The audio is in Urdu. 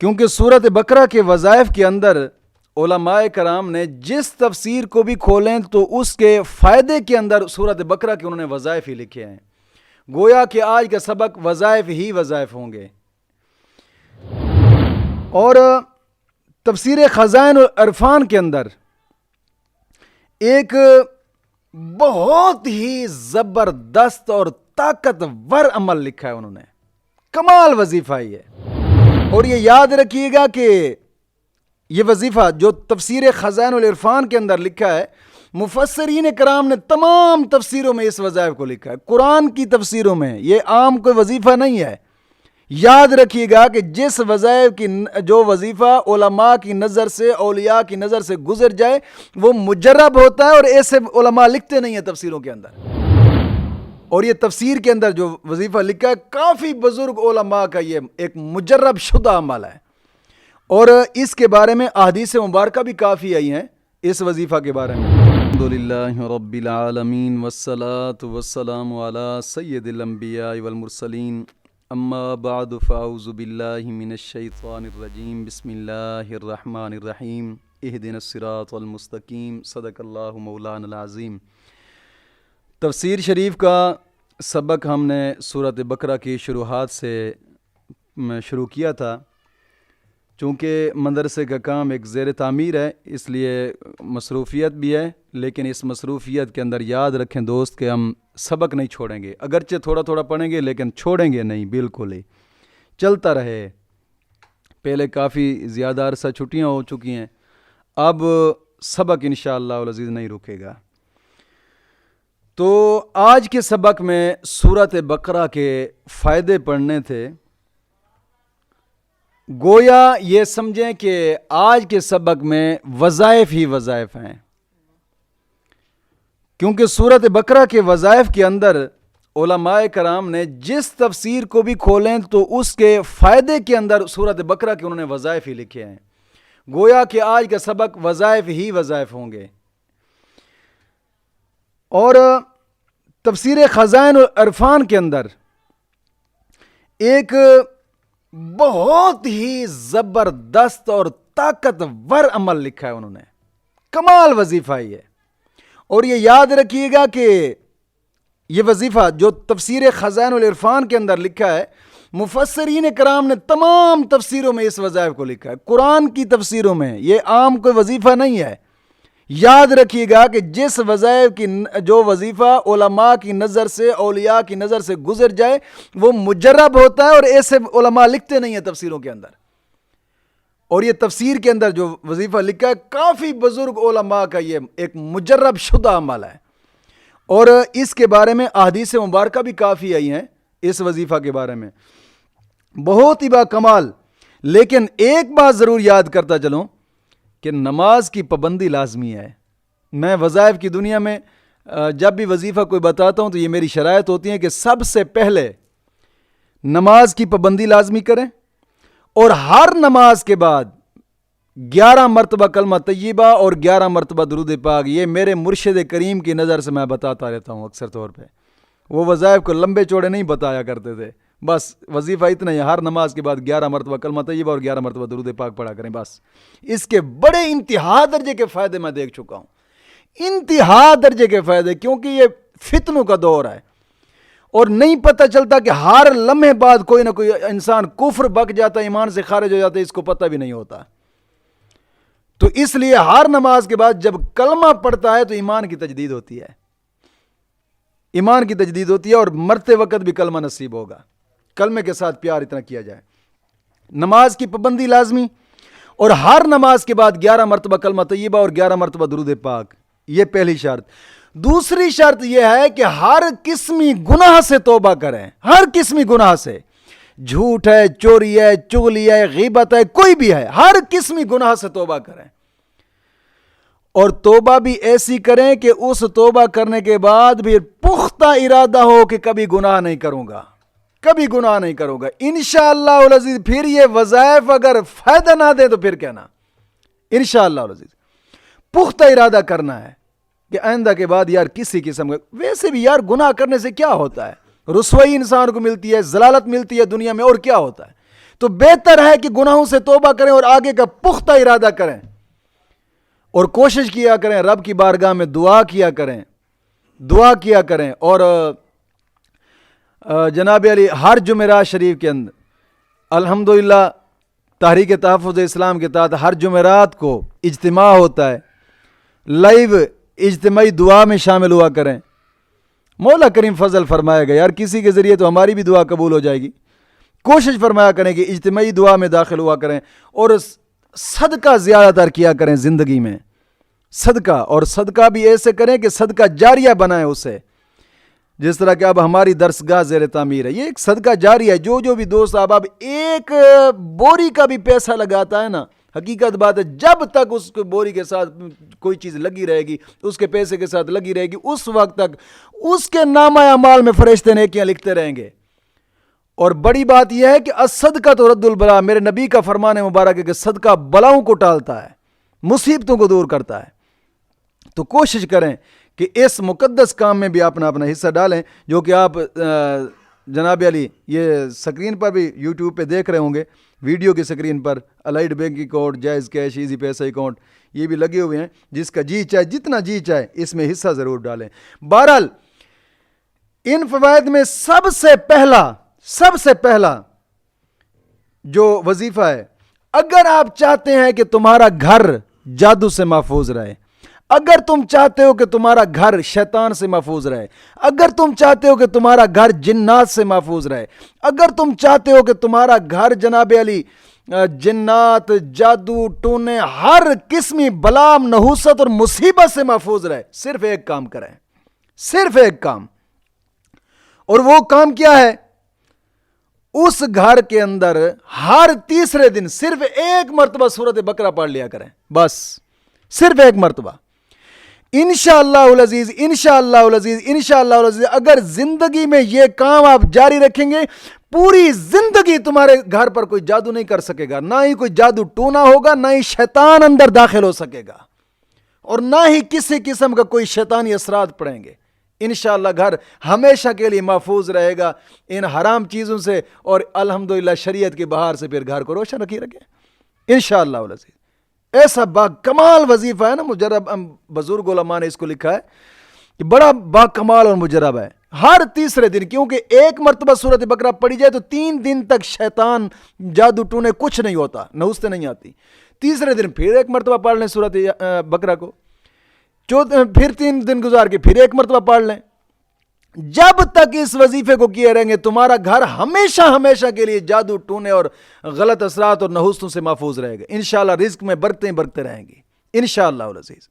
کیونکہ سورت بقرہ کے وظائف کے اندر علماء کرام نے جس تفسیر کو بھی کھولیں تو اس کے فائدے کے اندر سورت بقرہ کے انہوں نے وظائف ہی لکھے ہیں. گویا کہ آج کا سبق وظائف ہی وظائف ہوں گے. اور تفسیر خزائن العرفان کے اندر ایک بہت ہی زبردست اور طاقتور عمل لکھا ہے انہوں نے. کمال وظیفہ ہی ہے. اور یہ یاد رکھیے گا کہ یہ وظیفہ جو تفسیر خزائن العرفان کے اندر لکھا ہے، مفسرین کرام نے تمام تفسیروں میں اس وظائف کو لکھا ہے. قرآن کی تفسیروں میں یہ عام کوئی وظیفہ نہیں ہے. یاد رکھیے گا کہ جس وظائف کی جو وظیفہ علماء کی نظر سے، اولیاء کی نظر سے گزر جائے وہ مجرب ہوتا ہے، اور ایسے علماء لکھتے نہیں ہیں تفسیروں کے اندر. اور یہ تفسیر کے اندر جو وظیفہ لکھا ہے کافی بزرگ علماء کا یہ ایک مجرب شدہ عمل ہے. اور اس کے بارے میں احادیث مبارکہ بھی کافی آئی ہیں اس وظیفہ کے بارے میں. الحمدللہ رب العالمین والصلاة والسلام علی سید الانبیاء والمرسلین، اما بعد فاعوذ باللہ من الشیطان الرجیم، بسم اللہ الرحمن الرحیم، اہدنا الصراط المستقیم، صدق اللہ مولانا العظیم. تفسیر شریف کا سبق ہم نے سورۃ بقرہ کی شروحات سے شروع کیا تھا. چونکہ مدرسے کا کام ایک زیر تعمیر ہے، اس لیے مصروفیت بھی ہے، لیکن اس مصروفیت کے اندر یاد رکھیں دوست کہ ہم سبق نہیں چھوڑیں گے. اگرچہ تھوڑا تھوڑا پڑھیں گے لیکن چھوڑیں گے نہیں، بالکل ہی چلتا رہے. پہلے کافی زیادہ عرصہ چھٹیاں ہو چکی ہیں، اب سبق انشاءاللہ العزیز نہیں رکے گا. تو آج کے سبق میں سورۃ بقرہ کے فائدے پڑھنے تھے. گویا یہ سمجھیں کہ آج کے سبق میں وظائف ہی وظائف ہیں، کیونکہ سورۃ بقرہ کے وظائف کے اندر علماء کرام نے جس تفسیر کو بھی کھولیں تو اس کے فائدے کے اندر سورۃ بقرہ کے انہوں نے وظائف ہی لکھے ہیں. گویا کہ آج کا سبق وظائف ہی وظائف ہوں گے. اور تفسیر خزائن العرفان کے اندر ایک بہت ہی زبردست اور طاقتور عمل لکھا ہے انہوں نے. کمال وظیفہ ہی ہے. اور یہ یاد رکھیے گا کہ یہ وظیفہ جو تفسیر خزائن العرفان کے اندر لکھا ہے، مفسرین کرام نے تمام تفسیروں میں اس وظائف کو لکھا ہے. قرآن کی تفسیروں میں یہ عام کوئی وظیفہ نہیں ہے. یاد رکھیے گا کہ جس وظائف کی جو وظیفہ علماء کی نظر سے، اولیاء کی نظر سے گزر جائے وہ مجرب ہوتا ہے، اور ایسے علماء لکھتے نہیں ہیں تفسیروں کے اندر. اور یہ تفسیر کے اندر جو وظیفہ لکھا ہے کافی بزرگ علماء کا یہ ایک مجرب شدہ عمل ہے. اور اس کے بارے میں احادیث مبارکہ بھی کافی آئی ہیں اس وظیفہ کے بارے میں، بہت ہی با کمال. لیکن ایک بات ضرور یاد کرتا چلوں کہ نماز کی پابندی لازمی ہے. میں وظائف کی دنیا میں جب بھی وظیفہ کوئی بتاتا ہوں تو یہ میری شرائط ہوتی ہے کہ سب سے پہلے نماز کی پابندی لازمی کریں، اور ہر نماز کے بعد 11 مرتبہ کلمہ طیبہ اور 11 مرتبہ درود پاک. یہ میرے مرشد کریم کی نظر سے میں بتاتا رہتا ہوں اکثر طور پہ. وہ وظائف کو لمبے چوڑے نہیں بتایا کرتے تھے، بس وظیفہ اتنا ہی، ہر نماز کے بعد 11 مرتبہ کلمہ طیبہ اور 11 مرتبہ درود پاک پڑھا کریں بس. اس کے بڑے انتہا درجے کے فائدے میں دیکھ چکا ہوں، انتہا درجے کے فائدے، کیونکہ یہ فتنوں کا دور ہے اور نہیں پتہ چلتا کہ ہر لمحے بعد کوئی نہ کوئی انسان کفر بک جاتا ہے، ایمان سے خارج ہو جاتا ہے، اس کو پتہ بھی نہیں ہوتا. تو اس لیے ہر نماز کے بعد جب کلمہ پڑھتا ہے تو ایمان کی تجدید ہوتی ہے، ایمان کی تجدید ہوتی ہے، اور مرتے وقت بھی کلمہ نصیب ہوگا. کلمے کے ساتھ پیار اتنا کیا جائے. نماز کی پابندی لازمی، اور ہر نماز کے بعد 11 مرتبہ کلمہ طیبہ اور 11 مرتبہ درود پاک، یہ پہلی شرط. دوسری شرط یہ ہے کہ ہر قسمی گناہ سے توبہ کریں، ہر قسمی گناہ سے، جھوٹ ہے، چوری ہے، چغلی ہے، غیبت ہے، کوئی بھی ہے، ہر قسمی گناہ سے توبہ کریں. اور توبہ بھی ایسی کریں کہ اس توبہ کرنے کے بعد بھی پختہ ارادہ ہو کہ کبھی گناہ نہیں کروں گا، کبھی گناہ نہیں کروں گا. انشاءاللہ العزیز پھر یہ وظائف اگر فائدہ نہ دیں تو پھر کہنا، انشاءاللہ العزیز پختہ ارادہ کرنا ہے کہ آئندہ کے بعد یار کسی قسم کا، ویسے بھی یار گناہ کرنے سے کیا ہوتا ہے؟ رسوائی انسان کو ملتی ہے، ضلالت ملتی ہے دنیا میں، اور کیا ہوتا ہے؟ تو بہتر ہے کہ گناہوں سے توبہ کریں اور آگے کا پختہ ارادہ کریں اور کوشش کیا کریں، رب کی بارگاہ میں دعا کیا کریں اور جناب علی ہر جمعرات شریف کے اندر الحمدللہ تحریک تحفظ اسلام کے تحت ہر جمعرات کو اجتماع ہوتا ہے، لائیو اجتماعی دعا میں شامل ہوا کریں. مولا کریم فضل فرمائے گا یار کسی کے ذریعے تو ہماری بھی دعا قبول ہو جائے گی. کوشش فرمایا کریں کہ اجتماعی دعا میں داخل ہوا کریں اور صدقہ زیادہ تر کیا کریں زندگی میں، صدقہ بھی ایسے کریں کہ صدقہ جاریہ بنائیں اسے. جس طرح کہ اب ہماری درسگاہ زیر تعمیر ہے، یہ ایک صدقہ جاریہ ہے. جو بھی دوست اب ایک بوری کا بھی پیسہ لگاتا ہے نا، حقیقت بات ہے جب تک اس بوری کے ساتھ کوئی چیز لگی رہے گی، اس کے پیسے کے ساتھ لگی رہے گی، اس وقت تک اس کے نامہ اعمال میں فرشتے نیکیاں لکھتے رہیں گے. اور بڑی بات یہ ہے کہ الصدقہ تو رد البلا، میرے نبی کا فرمان مبارک ہے کہ صدقہ بلاؤں کو ٹالتا ہے، مصیبتوں کو دور کرتا ہے. تو کوشش کریں کہ اس مقدس کام میں بھی اپنا حصہ ڈالیں، جو کہ آپ جناب علی یہ سکرین پر بھی یوٹیوب پہ دیکھ رہے ہوں گے، ویڈیو کی سکرین پر الائڈ بینک اکاؤنٹ، جائز کیش، ایزی پیسہ اکاؤنٹ یہ بھی لگے ہوئے ہیں. جس کا جی چاہے جتنا جی چاہے اس میں حصہ ضرور ڈالیں. بہرحال ان فوائد میں سب سے پہلا جو وظیفہ ہے، اگر آپ چاہتے ہیں کہ تمہارا گھر جادو سے محفوظ رہے، اگر تم چاہتے ہو کہ تمہارا گھر شیطان سے محفوظ رہے، اگر تم چاہتے ہو کہ تمہارا گھر جنات سے محفوظ رہے، اگر تم چاہتے ہو کہ تمہارا گھر جناب علی جنات، جادو ٹونے، ہر قسمی بلا، نحوست اور مصیبت سے محفوظ رہے، صرف ایک کام کریں، صرف ایک کام. اور وہ کام کیا ہے؟ اس گھر کے اندر ہر تیسرے دن صرف ایک مرتبہ سورۃ بقرہ پڑھ لیا کریں، بس صرف ایک مرتبہ. انشاءاللہ العزیز اگر زندگی میں یہ کام آپ جاری رکھیں گے، پوری زندگی تمہارے گھر پر کوئی جادو نہیں کر سکے گا، نہ ہی کوئی جادو ٹونا ہوگا، نہ ہی شیطان اندر داخل ہو سکے گا، اور نہ ہی کسی قسم کا کوئی شیطانی اثرات پڑیں گے. انشاءاللہ گھر ہمیشہ کے لیے محفوظ رہے گا ان حرام چیزوں سے، اور الحمدللہ شریعت کی بہار سے پھر گھر کو روشن رکھی رکھے انشاءاللہ العزیز. ایسا با کمال وظیفہ ہے نا، مجرب بزرگ علماء نے اس کو لکھا ہے کہ بڑا با کمال اور مجرب ہے. ہر تیسرے دن، کیونکہ ایک مرتبہ سورۃ بقرہ پڑھی جائے تو 3 دن تک شیطان، جادو ٹونے کچھ نہیں ہوتا، نحوستیں نہیں آتی. تیسرے دن پھر ایک مرتبہ پڑھ لیں سورۃ بقرہ کو، پھر 3 دن گزار کے پھر ایک مرتبہ پڑھ لیں. جب تک اس وظیفے کو کیے رہیں گے تمہارا گھر ہمیشہ کے لیے جادو ٹونے اور غلط اثرات اور نحوستوں سے محفوظ رہے گا. انشاءاللہ رزق میں برکتیں رہیں گی انشاءاللہ العزیز.